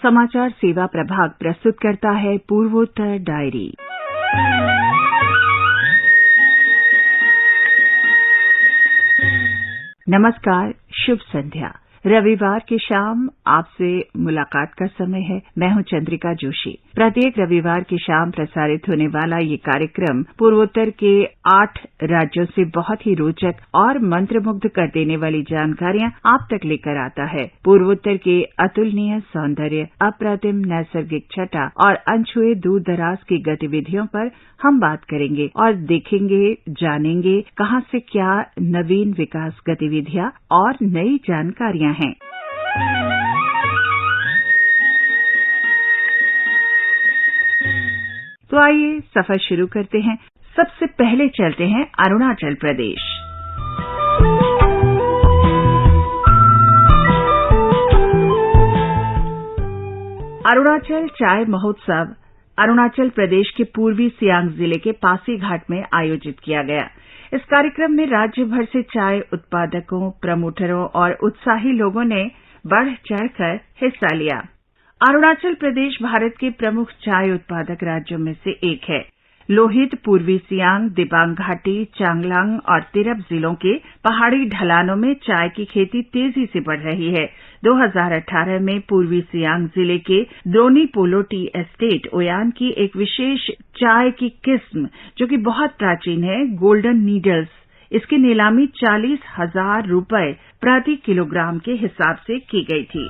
समाचार सेवा प्रभाग प्रस्तुत करता है पूर्वोत्तर डायरी। नमस्कार, शुभ संध्या। रविवार की शाम आपसे मुलाकात का समय है। मैं हूं चंद्रिका जोशी। प्रत्येक रविवार की शाम प्रसारित होने वाला ये कार्यक्रम पूर्वोत्तर के 8 राज्यों से बहुत ही रोचक और मंत्रमुग्ध कर देने वाली जानकारियां आप तक लेकर आता है। पूर्वोत्तर के अतुलनीय सौंदर्य, अप्रतिम नैसर्गिक छटा और अनछुए दूर दराज की गतिविधियों पर हम बात करेंगे और देखेंगे, जानेंगे कहां से क्या नवीन विकास गतिविधियां और नई जानकारियां हैं। तो आइए सफर शुरू करते हैं। सबसे पहले चलते हैं अरुणाचल प्रदेश। अरुणाचल चाय महोत्सव अरुणाचल प्रदेश के पूर्वी सियांग जिले के पासीघाट में आयोजित किया गया। इस कार्यक्रम में राज्य भर से चाय उत्पादकों, प्रमोटरों और उत्साही लोगों ने बढ़ चढ़कर हिस्सा लिया। अरुणाचल प्रदेश भारत के प्रमुख चाय उत्पादक राज्यों में से एक है। लोहित, पूर्वी सियांग, दिबांग घाटी, चांगलांग और तिरप जिलों के पहाड़ी ढलानों में चाय की खेती तेजी से बढ़ रही है। 2018 में पूर्वी सियांग जिले के द्रोनी पोलो टी एस्टेट ओयान की एक विशेष चाय की किस्म, जो कि बहुत प्राचीन है, गोल्डन नीडल्स, इसकी नीलामी 40,000 रुपए प्रति किलोग्राम के हिसाब से की गई थी।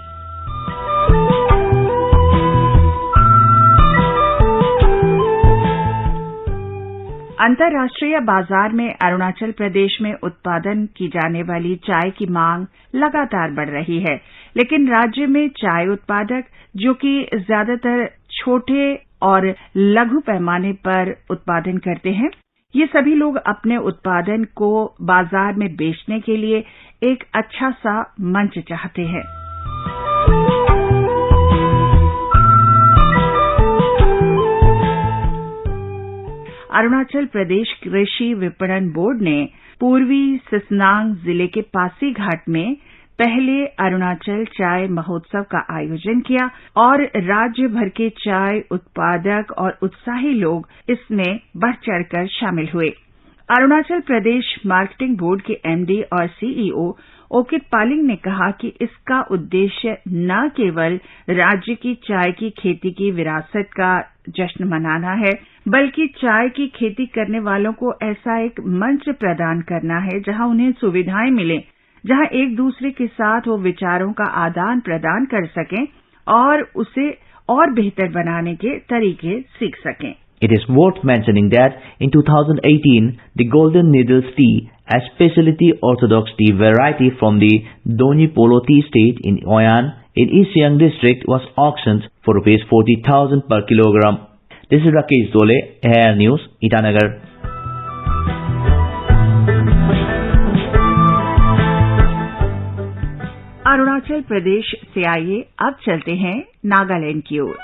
अंतर्राष्ट्रीय बाजार में अरुणाचल प्रदेश में उत्पादन की जाने वाली चाय की मांग लगातार बढ़ रही है, लेकिन राज्य में चाय उत्पादक, जो कि ज्यादातर छोटे और लघु पैमाने पर उत्पादन करते हैं, ये सभी लोग अपने उत्पादन को बाजार में बेचने के लिए एक अच्छा सा मंच चाहते हैं। अरुणाचल प्रदेश कृषि विपणन बोर्ड ने पूर्वी सिसनांग जिले के पासीघाट में पहले अरुणाचल चाय महोत्सव का आयोजन किया और राज्य भर के चाय उत्पादक और उत्साही लोग इसमें बढ़ चढ़कर शामिल हुए। अरुणाचल प्रदेश मार्केटिंग बोर्ड के एमडी और सीईओ ओकित पालिंग ने कहा कि इसका उद्देश्य न केवल राज्य की चाय की खेती की विरासत का जश्न मनाना है, बल्कि चाय की खेती करने वालों को ऐसा एक मंच प्रदान करना है जहां उन्हें सुविधाएं मिलें, जहां एक दूसरे के साथ वो विचारों का आदान प्रदान कर सकें और उसे और बेहतर बनाने के तरीके सीख सकें। It is worth mentioning that in 2018, the Golden Needles tea, a specialty orthodox tea variety from the Doni Polo tea estate in Oyan in East Siang district, was auctioned for rupees 40,000 per kilogram. This is Rakesh Dole, Air News, Itanagar. Arunachal Pradesh से आइए अब चलते हैं नागालैंड की ओर।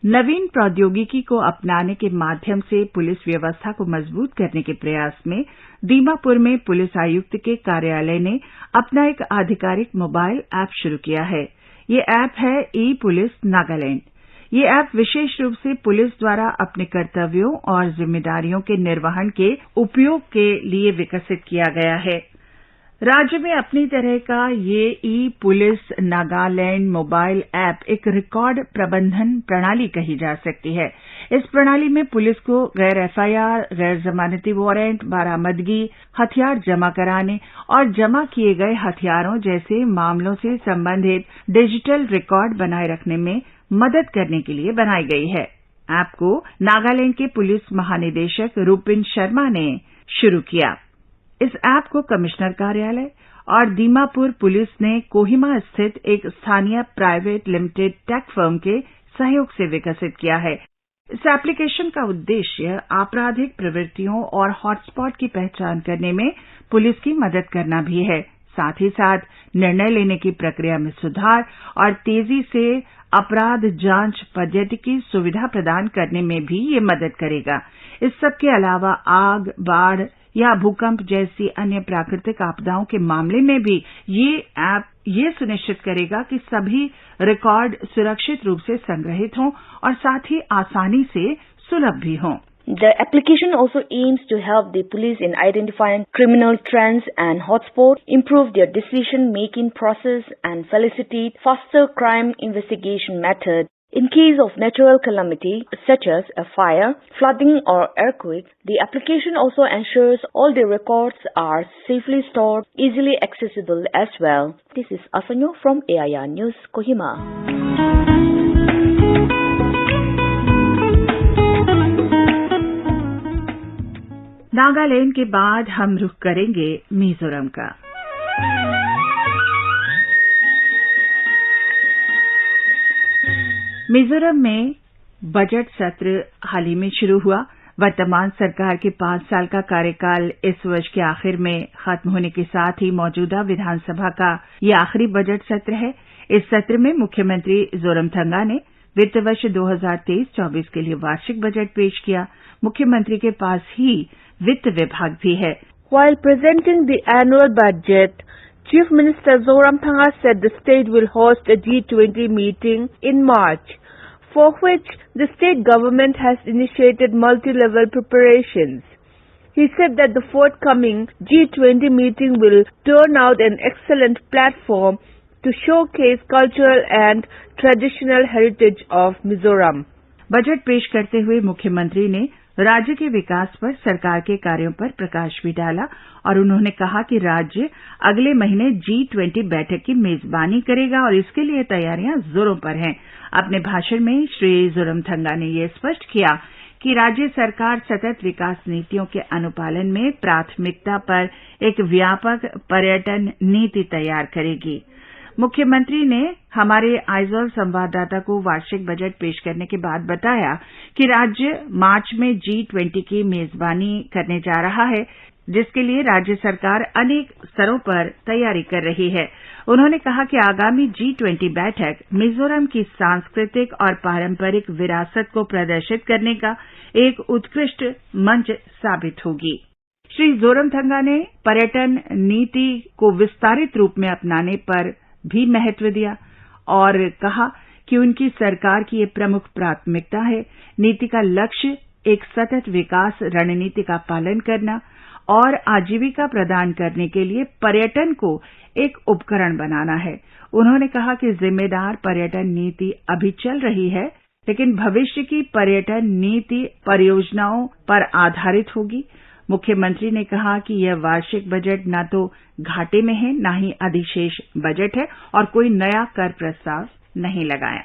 नवीन प्रौद्योगिकी को अपनाने के माध्यम से पुलिस व्यवस्था को मजबूत करने के प्रयास में दीमापुर में पुलिस आयुक्त के कार्यालय ने अपना एक आधिकारिक मोबाइल ऐप शुरू किया है। ये ऐप है ई पुलिस नागालैंड। ये ऐप विशेष रूप से पुलिस द्वारा अपने कर्तव्यों और जिम्मेदारियों के निर्वहन के उपयोग के लिए विकसित किया गया है। राज्य में अपनी तरह का ये ई पुलिस नागालैंड मोबाइल ऐप एक रिकॉर्ड प्रबंधन प्रणाली कही जा सकती है। इस प्रणाली में पुलिस को गैर एफआईआर, गैर जमानती वारंट, बरामदगी, हथियार जमा कराने और जमा किए गए हथियारों जैसे मामलों से संबंधित डिजिटल रिकॉर्ड बनाए रखने में मदद करने के लिए बनाई गई है। ऐप को नागालैंड के पुलिस महानिदेशक रूपिन शर्मा ने शुरू किया। इस ऐप को कमिश्नर कार्यालय और दीमापुर पुलिस ने कोहिमा स्थित एक स्थानीय प्राइवेट लिमिटेड टेक फर्म के सहयोग से विकसित किया है। इस एप्लीकेशन का उद्देश्य आपराधिक प्रवृत्तियों और हॉटस्पॉट की पहचान करने में पुलिस की मदद करना भी है। साथ ही साथ निर्णय लेने की प्रक्रिया में सुधार और तेजी से अपराध जांच पद्धति की सुविधा प्रदान करने में भी ये मदद करेगा। इस सब के अलावा आग, बाढ़ या भूकंप जैसी अन्य प्राकृतिक आपदाओं के मामले में भी ये ऐप ये सुनिश्चित करेगा कि सभी रिकॉर्ड सुरक्षित रूप से संग्रहित हों और साथ ही आसानी से सुलभ भी हों। The application also aims to help the police in identifying criminal trends and hotspots, improve their decision-making process, and facilitate faster crime investigation methods. In case of natural calamity, such as a fire, flooding, or earthquake, the application also ensures all the records are safely stored, easily accessible as well. This is Asanyo from AIR News, Kohima. Nagaland के बाद हम रुख करेंगे मिजोरम का। मिजोरम में budget सत्र हाल ही में शुरू हुआ। वर्तमान सरकार के 5 साल का कार्यकाल इस वर्ष के आखिर में खत्म होने के साथ ही मौजूदा विधानसभा का यह आखिरी बजट सत्र है। इस सत्र में मुख्यमंत्री जोरमथंगा ने वित्त वर्ष 2023-24 के लिए वार्षिक बजट पेश किया। मुख्यमंत्री के पास ही वित्त विभाग भी है। While presenting the annual budget, Chief Minister Zoramthanga said the state will host a G20 meeting in March, for which the state government has initiated multi-level preparations. He said that the forthcoming G20 meeting will turn out an excellent platform to showcase cultural and traditional heritage of Mizoram. Budget पेश करते हुए मुख्यमंत्री ने राज्य के विकास पर सरकार के कार्यों पर प्रकाश भी डाला और उन्होंने कहा कि राज्य अगले महीने G20 बैठक की मेजबानी करेगा और इसके लिए तैयारियां जोरों पर हैं। अपने भाषण में श्री जोरमथंगा ने यह स्पष्ट किया कि राज्य सरकार सतत विकास नीतियों के अनुपालन में प्राथमिकता पर एक व्यापक पर्यटन नीति तैयार करेगी। मुख्यमंत्री ने हमारे आइजोल संवाददाता को वार्षिक बजट पेश करने के बाद बताया कि राज्य मार्च में G20 की मेजबानी करने जा रहा है, जिसके लिए राज्य सरकार अनेक स्तरों पर तैयारी कर रही है। उन्होंने कहा कि आगामी G20 बैठक मिजोरम की सांस्कृतिक और पारंपरिक विरासत को प्रदर्शित करने का एक उत्कृष्ट मंच साबित होगी। श्री जोरमथंगा ने पर्यटन नीति को विस्तारित रूप में अपनाने पर भी महत्व दिया और कहा कि उनकी सरकार की ये प्रमुख प्राथमिकता है। नीति का लक्ष्य एक सतत विकास रणनीति का पालन करना और आजीविका प्रदान करने के लिए पर्यटन को एक उपकरण बनाना है। उन्होंने कहा कि जिम्मेदार पर्यटन नीति अभी चल रही है, लेकिन भविष्य की पर्यटन नीति परियोजनाओं पर आधारित होगी। मुख्यमंत्री ने कहा कि यह वार्षिक बजट न तो घाटे में है, न ही अधिशेष बजट है और कोई नया कर प्रस्ताव नहीं लगाया।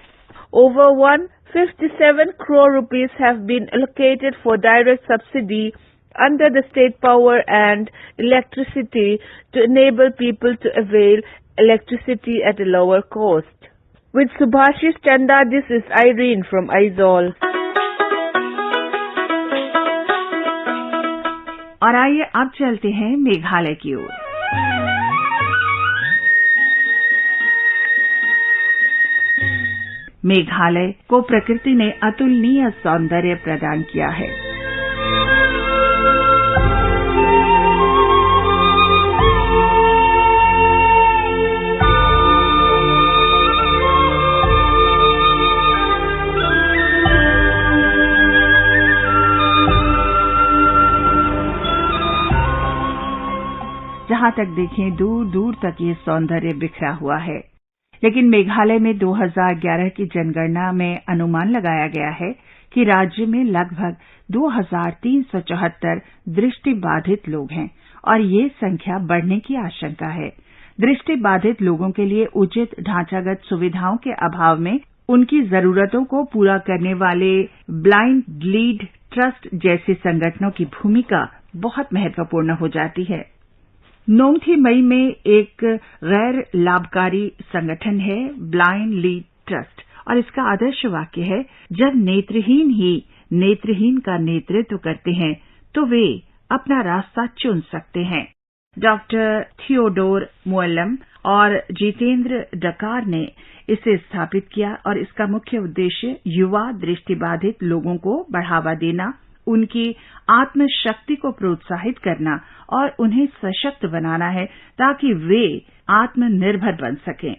Over 157 crore rupees have been allocated for direct subsidy under the State Power and Electricity to enable people to avail electricity at a lower cost. With Subhashish Chanda, this is Irene from Aizawl. और आइए अब चलते हैं मेघालय की ओर। मेघालय को प्रकृति ने अतुलनीय सौंदर्य प्रदान किया है। जहां तक देखें दूर दूर तक ये सौंदर्य बिखरा हुआ है। लेकिन मेघालय में 2011 की जनगणना में अनुमान लगाया गया है कि राज्य में लगभग 2374 दृष्टिबाधित लोग हैं और ये संख्या बढ़ने की आशंका है। दृष्टिबाधित लोगों के लिए उचित ढांचागत सुविधाओं के अभाव में उनकी जरूरतों को पूरा करने वाले ब्लाइंड लीड ट्रस्ट जैसे संगठनों की भूमिका बहुत महत्वपूर्ण हो जाती है। नोंगथी मई में एक गैर लाभकारी संगठन है ब्लाइंड लीड ट्रस्ट और इसका आदर्श वाक्य है, जब नेत्रहीन ही नेत्रहीन का नेतृत्व करते हैं तो वे अपना रास्ता चुन सकते हैं। डॉक्टर थियोडोर मुअल्लम और जितेंद्र डकार ने इसे स्थापित किया और इसका मुख्य उद्देश्य युवा दृष्टिबाधित लोगों को बढ़ावा देना, उनकी आत्मशक्ति को प्रोत्साहित करना और उन्हें सशक्त बनाना है ताकि वे आत्मनिर्भर बन सकें।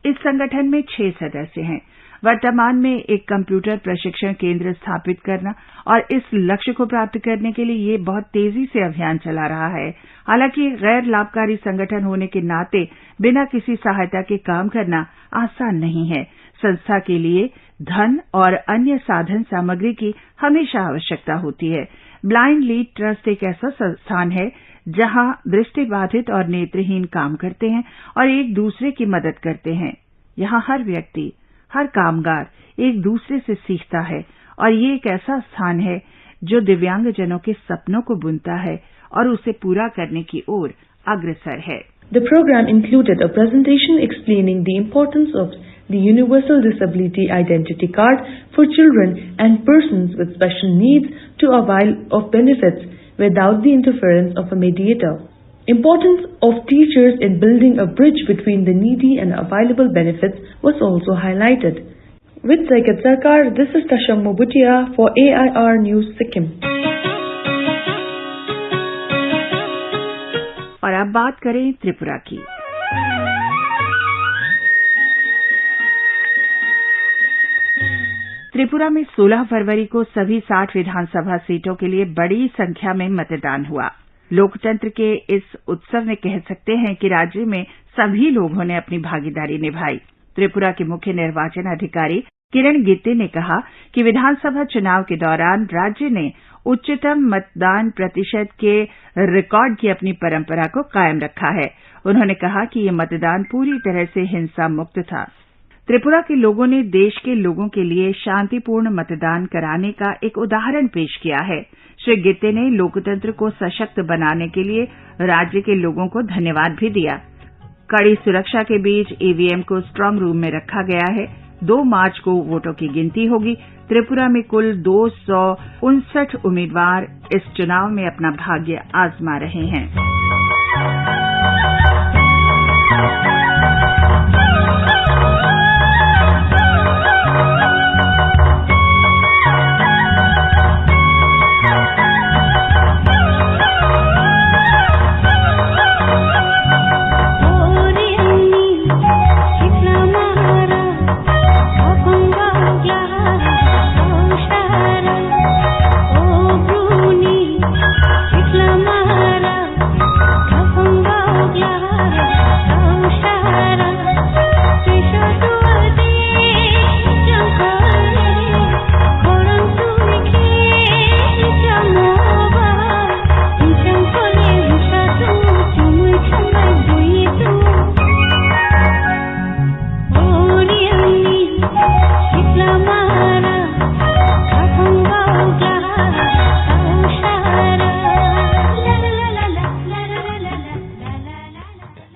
इस संगठन में 6 सदस्य हैं। वर्तमान में एक कंप्यूटर प्रशिक्षण केंद्र स्थापित करना और इस लक्ष्य को प्राप्त करने के लिए ये बहुत तेजी से अभियान चला रहा है। हालांकि गैर लाभकारी संगठन होने के नाते बिना किसी सहायता के काम करना आसान नहीं है। संस्था के लिए धन और अन्य साधन सामग्री की हमेशा आवश्यकता होती है। ब्लाइंड लीड ट्रस्ट एक ऐसा संस्थान है जहां दृष्टिबाधित और नेत्रहीन काम करते हैं और एक दूसरे की मदद करते हैं। यहां हर व्यक्ति, हर कामगार एक दूसरे से सीखता है और ये एक ऐसा स्थान है जो दिव्यांगजनों के सपनों को बुनता है और उसे पूरा करने की ओर अग्रसर है। The program included a presentation explaining the importance of the Universal Disability Identity Card for children and persons with special needs to avail of benefits without the interference of a mediator. Importance of teachers in building a bridge between the needy and available benefits was also highlighted. With Saikat Sarkar, this is Tashang Mobutia for AIR News Sikkim. और अब बात करें त्रिपुरा की। त्रिपुरा में 16 फरवरी को सभी 60 विधानसभा सीटों के लिए बड़ी संख्या में मतदान हुआ। लोकतंत्र के इस उत्सव में कह सकते हैं कि राज्य में सभी लोगों ने अपनी भागीदारी निभाई। त्रिपुरा के मुख्य निर्वाचन अधिकारी किरण गित्ते ने कहा कि विधानसभा चुनाव के दौरान राज्य ने उच्चतम मतदान प्रतिशत के रिकॉर्ड की अपनी परंपरा को कायम रखा है। उन्होंने कहा कि ये मतदान पूरी तरह से हिंसा मुक्त था। त्रिपुरा के लोगों ने देश के लोगों के लिए शांतिपूर्ण मतदान कराने का एक उदाहरण पेश किया है। श्री गित्ते ने लोकतंत्र को सशक्त बनाने के लिए राज्य के लोगों को धन्यवाद भी दिया। कड़ी सुरक्षा के बीच ईवीएम को स्ट्रांग रूम में रखा गया है। 2 मार्च को वोटों की गिनती होगी। त्रिपुरा में कुल 259 उम्मीदवार इस चुनाव में अपना भाग्य आजमा रहे हैं।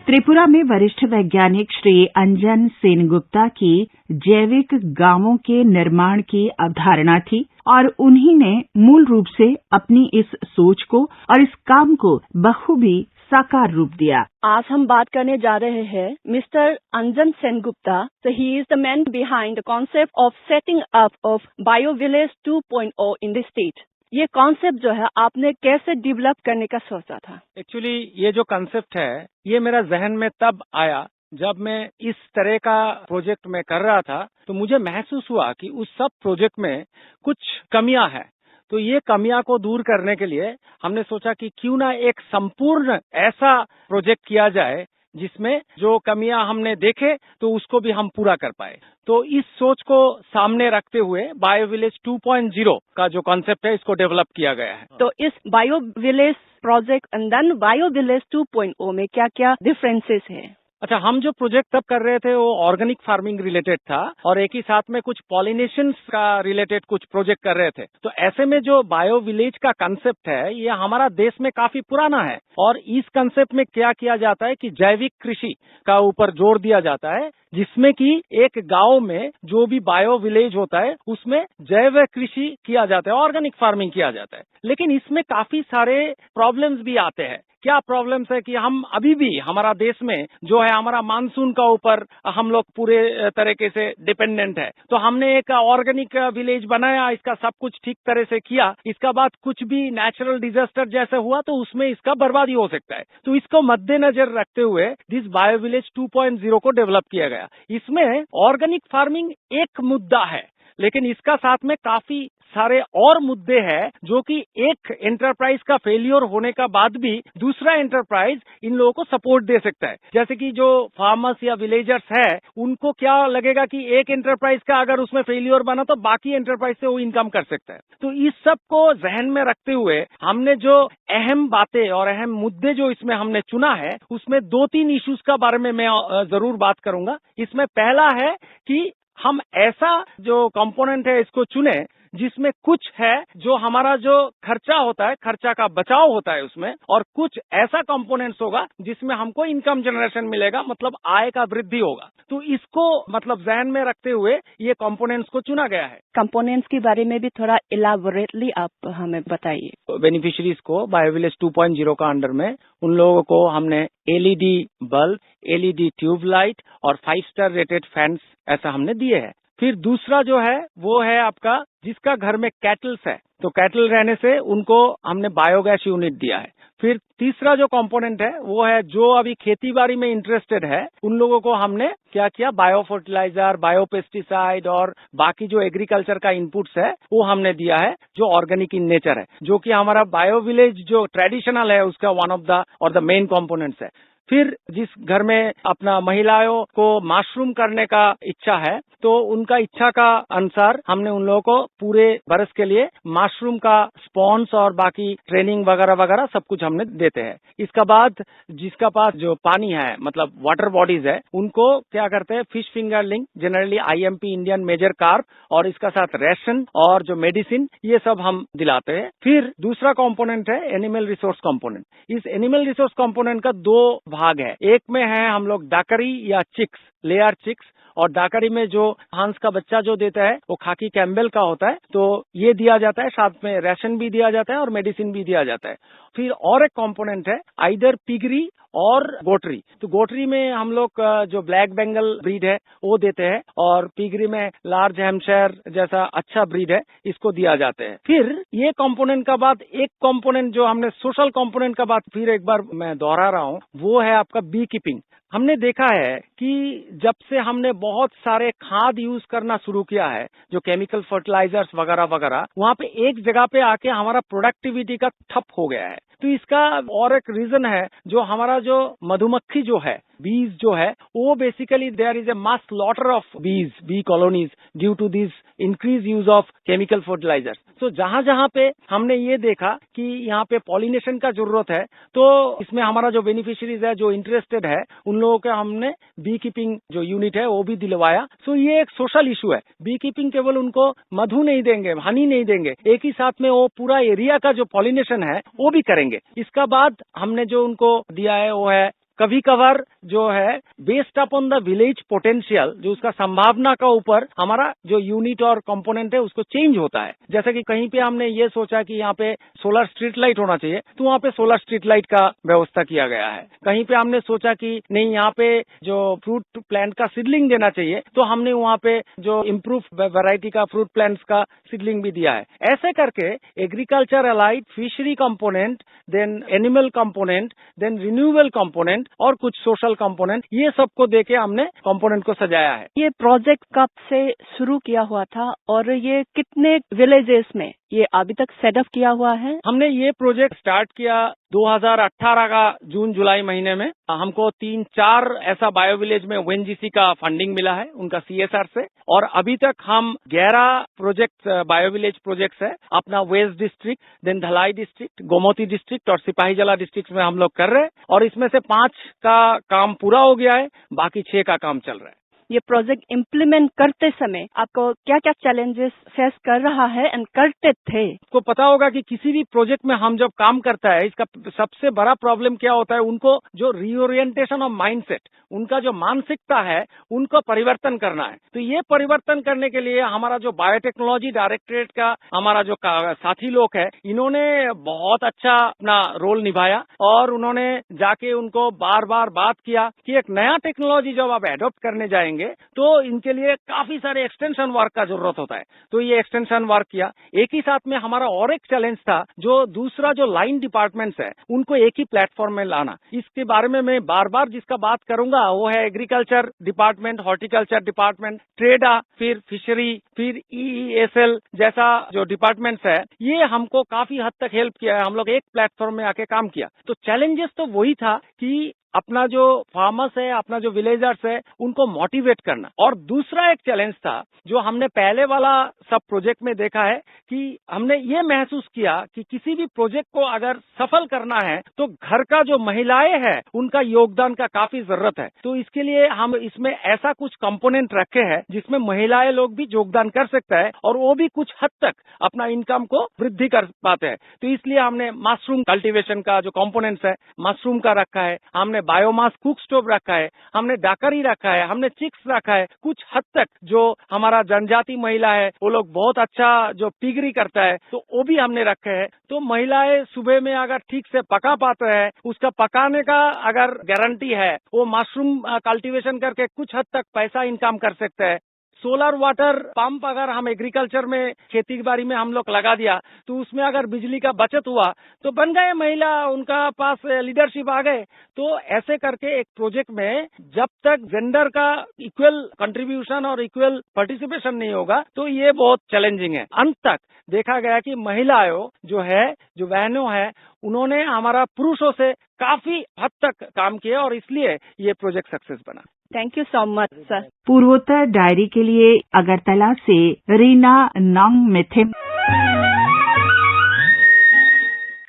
त्रिपुरा में वरिष्ठ वैज्ञानिक श्री अंजन सेनगुप्ता की जैविक गांवों के निर्माण की अवधारणा थी और उन्हीं ने मूल रूप से अपनी इस सोच को और इस काम को बखूबी साकार रूप दिया। आज हम बात करने जा रहे हैं mister Anjan Sengupta. So he is the man behind the concept of setting up of BioVillage 2.0 in the state. ये कॉन्सेप्ट जो है आपने कैसे डेवलप करने का सोचा था? एक्चुअली ये जो कॉन्सेप्ट है ये मेरा जहन में तब आया जब मैं इस तरह का प्रोजेक्ट में कर रहा था, तो मुझे महसूस हुआ कि उस सब प्रोजेक्ट में कुछ कमियां हैं। तो ये कमियां को दूर करने के लिए हमने सोचा कि क्यों ना एक संपूर्ण ऐसा प्रोजेक्ट किया जाए जिसमें जो कमियां हमने देखे तो उसको भी हम पूरा कर पाए। तो इस सोच को सामने रखते हुए बायोविलेज 2.0 का जो कॉन्सेप्ट है इसको डेवलप किया गया है। तो इस biovillage project and then biovillage 2.0 में क्या क्या डिफरेंसेस हैं? अच्छा, हम जो प्रोजेक्ट तब कर रहे थे वो ऑर्गेनिक फार्मिंग रिलेटेड था और एक ही साथ में कुछ पॉलिनेशंस का रिलेटेड कुछ प्रोजेक्ट कर रहे थे। तो ऐसे में जो बायो विलेज का कंसेप्ट है ये हमारा देश में काफी पुराना है और इस कंसेप्ट में क्या किया जाता है कि जैविक कृषि का ऊपर जोर दिया जाता है, जिसमें कि एक गांव में जो भी बायो विलेज होता है उसमें जैव कृषि किया जाता है, ऑर्गेनिक फार्मिंग किया जाता है। लेकिन इसमें काफी सारे प्रॉब्लम्स भी आते हैं क्या प्रॉब्लम्स है कि हम अभी भी हमारा देश में जो है हमारा मानसून का ऊपर हम लोग पूरे तरीके से डिपेंडेंट है। तो हमने एक ऑर्गेनिक विलेज बनाया, इसका सब कुछ ठीक तरह से किया, इसका बाद कुछ भी नेचुरल डिजास्टर जैसे हुआ तो उसमें इसका बर्बादी हो सकता है। तो इसको मद्देनजर रखते हुए दिस बायो विलेज 2.0 को डेवलप किया गया। इसमें ऑर्गेनिक फार्मिंग एक मुद्दा है, लेकिन इसका साथ में काफी सारे और मुद्दे हैं जो कि एक एंटरप्राइज का फेलियर होने का बाद भी दूसरा एंटरप्राइज इन लोगों को सपोर्ट दे सकता है। जैसे कि जो फार्मर्स या विलेजर्स है उनको क्या लगेगा कि एक एंटरप्राइज का अगर उसमें फेलियर बना तो बाकी एंटरप्राइज से वो इनकम कर सकता है। तो इस सब को जहन में रखते हुए हमने जो अहम बातें और अहम मुद्दे जो इसमें हमने चुना है उसमें 2-3 इश्यूज का बारे में मैं जरूर बात करूंगा। इसमें पहला है कि हम ऐसा जो कंपोनेंट है इसको चुने जिसमें कुछ है जो हमारा जो खर्चा होता है, खर्चा का बचाव होता है उसमें, और कुछ ऐसा कंपोनेंट्स होगा जिसमें हमको इनकम जनरेशन मिलेगा, मतलब आय का वृद्धि होगा। तो इसको मतलब जहन में रखते हुए ये कंपोनेंट्स को चुना गया है। कंपोनेंट्स के बारे में भी थोड़ा इलाबोरेटली आप हमें बताइए। बेनिफिशियरीज को बायोविलेज 2.0 का अंडर में उन लोगों को हमने एलईडी बल्ब, एलईडी ट्यूबलाइट और 5 स्टार रेटेड फैंस ऐसा हमने दिए हैं। फिर दूसरा जो है वो है आपका जिसका घर में कैटल्स है तो कैटल रहने से उनको हमने बायोगैस यूनिट दिया है। फिर तीसरा जो कंपोनेंट है वो है जो अभी खेती बाड़ी में इंटरेस्टेड है उन लोगों को हमने क्या किया, बायो फर्टिलाइजर, बायो पेस्टिसाइड और बाकी जो एग्रीकल्चर का इनपुट्स है वो हमने दिया है जो ऑर्गेनिक इन नेचर है, जो कि हमारा बायो विलेज जो ट्रेडिशनल है उसका वन ऑफ द और द मेन कंपोनेंट्स है। फिर जिस घर में अपना महिलाओं को मशरूम करने का इच्छा है तो उनका इच्छा का अनुसार हमने उन लोगों को पूरे बरस के लिए मशरूम का स्पॉन्स और बाकी ट्रेनिंग वगैरह वगैरह सब कुछ हमने देते हैं। इसका बाद जिसका पास जो पानी है मतलब वाटर बॉडीज है उनको क्या करते हैं, fish fingerling, generally IMP Indian major carp और इसका साथ रेशन और जो मेडिसिन ये सब हम दिलाते हैं। फिर दूसरा कंपोनेंट है एनिमल रिसोर्स कंपोनेंट। इस एनिमल रिसोर्स कंपोनेंट का 2 भाग है। एक में है हम लोग डाकरी या चिक्स, लेयर चिक्स, और डाकरी में जो हंस का बच्चा जो देता है वो खाकी कैम्बेल का होता है, तो ये दिया जाता है, साथ में रेशन भी दिया जाता है और मेडिसिन भी दिया जाता है। फिर और एक कंपोनेंट है आइदर पिगरी और गोटरी। तो गोटरी में हम लोग जो ब्लैक बंगाल ब्रीड है वो देते हैं और पिगरी में लार्ज हैम्पशायर जैसा अच्छा ब्रीड है, इसको दिया जाते हैं। फिर ये कंपोनेंट का बाद एक कंपोनेंट जो हमने सोशल कंपोनेंट का बात फिर एक बार मैं दोहरा रहा हूँ वो है आपका बी कीपिंग। हमने देखा है कि जब से हमने बहुत सारे खाद यूज करना शुरू किया है जो केमिकल फर्टिलाइजर्स वगैरह वगैरह, वहाँ पे एक जगह पे आके हमारा प्रोडक्टिविटी का ठप हो गया है। तो इसका और एक रीजन है जो हमारा जो मधुमक्खी जो है, बीज जो है, वो basically there is a mass slaughter of bees, bee colonies due to this increase use of chemical fertilisers. तो जहां जहां पे हमने ये देखा कि यहाँ पे पॉलिनेशन का जरूरत है तो इसमें हमारा जो बेनिफिशियरीज है जो इंटरेस्टेड है उन लोगों के हमने बी कीपिंग जो यूनिट है वो भी दिलवाया। सो ये एक सोशल इशू है। बी कीपिंग केवल उनको मधु नहीं देंगे, हनी नहीं देंगे, एक ही साथ में वो पूरा एरिया का जो पॉलिनेशन है वो भी करेंगे। इसका बाद हमने जो उनको दिया है वो है कभी कभार जो है based upon the village potential, जो उसका संभावना का ऊपर हमारा जो यूनिट और कंपोनेंट है उसको चेंज होता है। जैसे कि कहीं पे हमने ये सोचा कि यहाँ पे सोलर स्ट्रीट लाइट होना चाहिए तो वहाँ पे सोलर स्ट्रीट लाइट का व्यवस्था किया गया है। कहीं पे हमने सोचा कि नहीं यहाँ पे जो फ्रूट प्लांट का सीडलिंग देना चाहिए तो हमने वहाँ पे जो इम्प्रूव वैरायटी का फ्रूट प्लांट्स का सीडलिंग भी दिया है। ऐसे करके agriculture allied, fishery component, then animal component, then renewable component और कुछ सोशल कंपोनेंट, ये सबको देके हमने कंपोनेंट को सजाया है। ये प्रोजेक्ट कब से शुरू किया हुआ था और ये कितने विलेजेस में ये अभी तक सेटअप किया हुआ है? हमने ये प्रोजेक्ट स्टार्ट किया 2018 का जून जुलाई महीने में। हमको 3-4 ऐसा बायो विलेज में ओएनजीसी का फंडिंग मिला है उनका CSR से, और अभी तक हम 11 प्रोजेक्ट बायो विलेज प्रोजेक्ट्स है अपना वेस्ट डिस्ट्रिक्ट, देन धलाई डिस्ट्रिक्ट, गोमती डिस्ट्रिक्ट और सिपाहीजला डिस्ट्रिक्ट में हम लोग कर रहे हैं। और इसमें से 5 का काम पूरा हो गया है, बाकी 6 का काम चल रहा है। ये प्रोजेक्ट इम्प्लीमेंट करते समय आपको क्या क्या चैलेंजेस फेस कर रहा है एंड करते थे? आपको पता होगा कि किसी भी प्रोजेक्ट में हम जब काम करता है, इसका सबसे बड़ा प्रॉब्लम क्या होता है, उनको जो रीओरिएंटेशन ऑफ माइंडसेट, उनका जो मानसिकता है, उनको परिवर्तन करना है। तो ये परिवर्तन करने के लिए हमारा जो बायोटेक्नोलॉजी डायरेक्टरेट का हमारा जो साथी लोग है, इन्होंने बहुत अच्छा अपना रोल निभाया और उन्होंने जाके उनको बार बार बात किया कि एक नया टेक्नोलॉजी जब आप एडॉप्ट करने जाएंगे तो इनके लिए काफी सारे एक्सटेंशन वर्क का जरूरत होता है। तो ये एक्सटेंशन वर्क किया। एक ही साथ में हमारा और एक चैलेंज था, जो दूसरा जो लाइन डिपार्टमेंट्स है उनको एक ही प्लेटफॉर्म में लाना। इसके बारे में मैं बार बार जिसका बात करूंगा वो है एग्रीकल्चर डिपार्टमेंट, हॉर्टिकल्चर डिपार्टमेंट, ट्रेडा, फिर फिशरी, फिर EESL जैसा जो डिपार्टमेंट्स है, ये हमको काफी हद तक हेल्प किया है। हम लोग एक प्लेटफॉर्म में आके काम किया। तो चैलेंजेस तो वही था कि अपना जो फार्मर्स है, अपना जो विलेजर्स है, उनको मोटिवेट करना। और दूसरा एक चैलेंज था जो हमने पहले वाला सब प्रोजेक्ट में देखा है कि हमने ये महसूस किया कि किसी भी प्रोजेक्ट को अगर सफल करना है तो घर का जो महिलाएं हैं उनका योगदान का काफी जरूरत है। तो इसके लिए हम इसमें ऐसा कुछ कंपोनेंट रखे हैं जिसमें महिलाएं लोग भी योगदान कर सकता है और वो भी कुछ हद तक अपना इनकम को वृद्धि कर पाते हैं। तो इसलिए हमने मशरूम कल्टीवेशन का जो कंपोनेंट्स है, मशरूम का रखा है, हमने बायोमास कुक स्टोव रखा है, हमने डाकरी रखा है, हमने चिक्स रखा है। कुछ हद तक जो हमारा जनजाति महिला है वो लोग बहुत अच्छा जो पिगरी करता है तो वो भी हमने रखे हैं। तो महिलाएं सुबह में अगर ठीक से पका पाते हैं, उसका पकाने का अगर गारंटी है, वो मशरूम कल्टीवेशन करके कुछ हद तक पैसा इनकम कर सकते हैं। सोलर वाटर पंप अगर हम एग्रीकल्चर में खेती बाड़ी में हम लोग लगा दिया तो उसमें अगर बिजली का बचत हुआ तो बन गए महिला, उनका पास लीडरशिप आ गए। तो ऐसे करके एक प्रोजेक्ट में जब तक जेंडर का इक्वल कंट्रीब्यूशन और इक्वल पार्टिसिपेशन नहीं होगा तो ये बहुत चैलेंजिंग है। अंत तक देखा गया कि महिलाओं जो बहनों है, उन्होंने हमारा पुरुषों से काफी हद तक काम किया और इसलिए ये प्रोजेक्ट सक्सेस बना। Thank you so much sir. पूर्वोत्तर डायरी के लिए अगरतला से रीना नोंगमेथिम।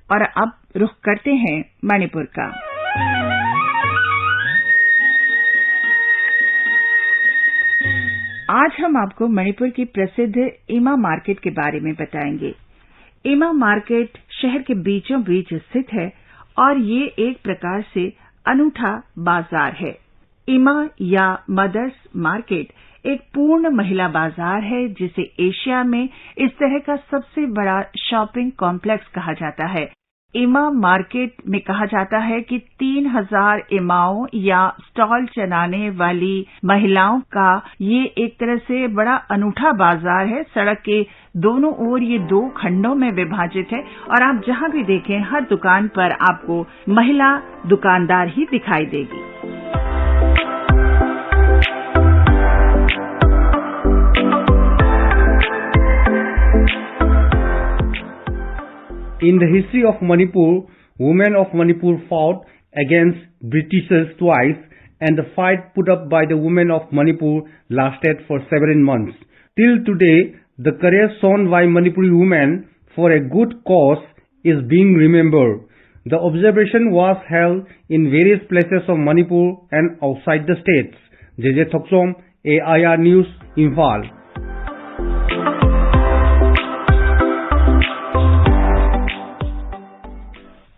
और अब रुख करते हैं मणिपुर का। आज हम आपको मणिपुर की प्रसिद्ध इमा मार्केट के बारे में बताएंगे। इमा मार्केट शहर के बीचों बीच स्थित है और ये एक प्रकार से अनूठा बाजार है। इमा या मदर्स मार्केट एक पूर्ण महिला बाजार है जिसे एशिया में इस तरह का सबसे बड़ा शॉपिंग कॉम्प्लेक्स कहा जाता है। इमा मार्केट में कहा जाता है कि 3000 इमाओं या स्टॉल चलाने वाली महिलाओं का ये एक तरह से बड़ा अनूठा बाजार है। सड़क के दोनों ओर ये 2 खंडों में विभाजित है और आप जहां भी देखें हर दुकान पर आपको महिला दुकानदार ही दिखाई देगी। In the history of Manipur, women of Manipur fought against Britishers twice, and the fight put up by the women of Manipur lasted for 7 months. Till today, the courage shown by Manipuri women for a good cause is being remembered. The observation was held in various places of Manipur and outside the states. JJ Thoksom, AIR News, Imphal.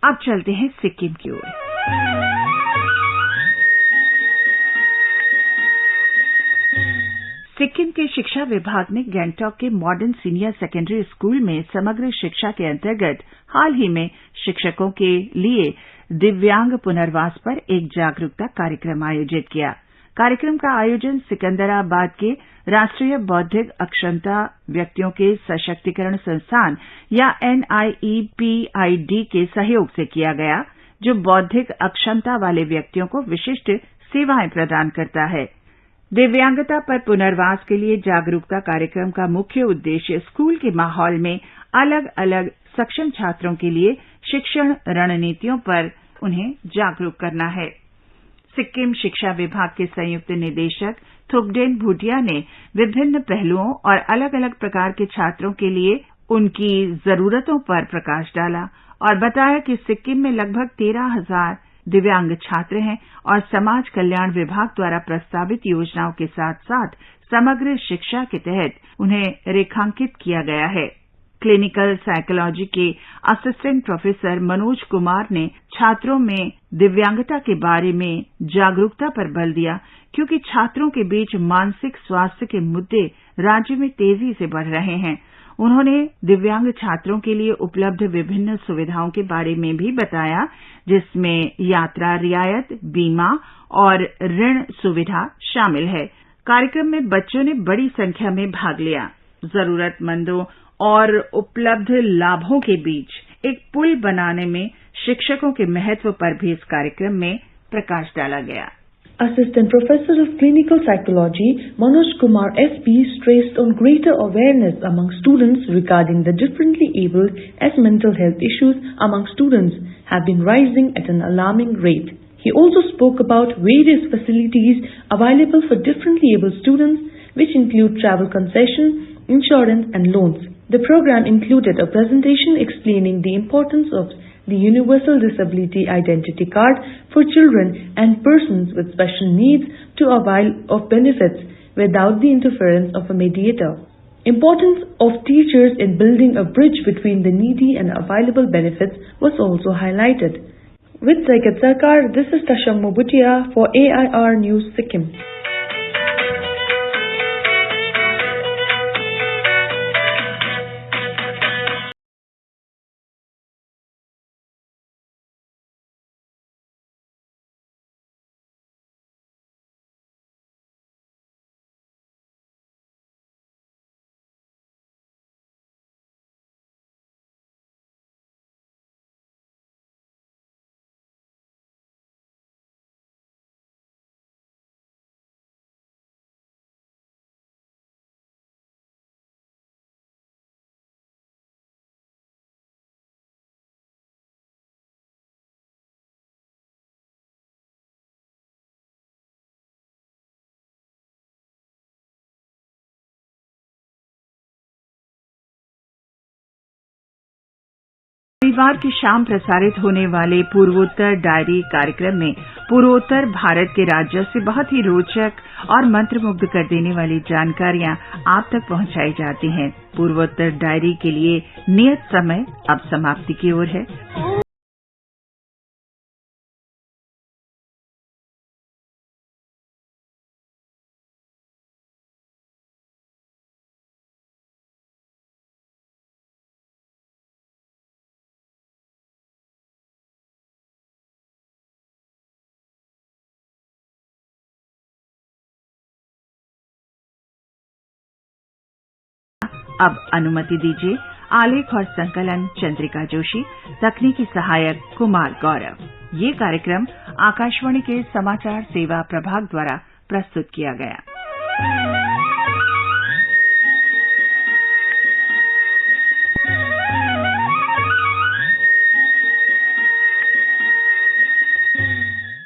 अब चलते हैं सिक्किम की ओर। सिक्किम के शिक्षा विभाग ने गैंगटॉक के modern senior secondary school में समग्र शिक्षा के अंतर्गत हाल ही में शिक्षकों के लिए दिव्यांग पुनर्वास पर एक जागरूकता कार्यक्रम आयोजित किया। कार्यक्रम का आयोजन सिकंदराबाद के राष्ट्रीय बौद्धिक अक्षमता व्यक्तियों के सशक्तिकरण संस्थान या NIEPID के सहयोग से किया गया, जो बौद्धिक अक्षमता वाले व्यक्तियों को विशिष्ट सेवाएं प्रदान करता है। दिव्यांगता पर पुनर्वास के लिए जागरूकता कार्यक्रम का मुख्य उद्देश्य स्कूल के माहौल में अलग अलग सक्षम छात्रों के लिए शिक्षण रणनीतियों पर उन्हें जागरूक करना है। सिक्किम शिक्षा विभाग के संयुक्त निदेशक थुपडेन भूटिया ने विभिन्न पहलुओं और अलग अलग प्रकार के छात्रों के लिए उनकी जरूरतों पर प्रकाश डाला और बताया कि सिक्किम में लगभग 13,000 दिव्यांग छात्र हैं और समाज कल्याण विभाग द्वारा प्रस्तावित योजनाओं के साथ-साथ समग्र शिक्षा के तहत उन्हें रेखांकित किया गया है। क्लिनिकल साइकोलॉजी के असिस्टेंट प्रोफेसर मनोज कुमार ने छात्रों में दिव्यांगता के बारे में जागरूकता पर बल दिया, क्योंकि छात्रों के बीच मानसिक स्वास्थ्य के मुद्दे राज्य में तेजी से बढ़ रहे हैं। उन्होंने दिव्यांग छात्रों के लिए उपलब्ध विभिन्न सुविधाओं के बारे में भी बताया, जिसमें यात्रा रियायत, बीमा और ऋण सुविधा शामिल है। कार्यक्रम में बच्चों ने बड़ी संख्या में भाग लिया। जरूरतमंदों और उपलब्ध लाभों के बीच एक पुल बनाने में शिक्षकों के महत्व पर भी इस कार्यक्रम में प्रकाश डाला गया। Assistant Professor of Clinical Psychology Manoj Kumar SP stressed on greater awareness among students regarding the differently abled, as mental health issues among students have been rising at an alarming rate. He also spoke about various facilities available for differently abled students, which include travel concession, insurance and loans. The program included a presentation explaining the importance of the Universal Disability Identity Card for children and persons with special needs to avail of benefits without the interference of a mediator. Importance of teachers in building a bridge between the needy and available benefits was also highlighted. With Saikat Sarkar, this is Tashang Mobutia for AIR News Sikkim. रविवार की शाम प्रसारित होने वाले पूर्वोत्तर diary कार्यक्रम में पूर्वोत्तर भारत के राज्यों से बहुत ही रोचक और मंत्रमुग्ध कर देने वाली जानकारियां आप तक पहुंचाई जाती हैं। पूर्वोत्तर डायरी के लिए नियत समय अब समाप्ति की ओर है। अब अनुमति दीजिए। आलेख और संकलन चंद्रिका जोशी, तकनीकी सहायक कुमार गौरव। ये कार्यक्रम आकाशवाणी के समाचार सेवा प्रभाग द्वारा प्रस्तुत किया गया।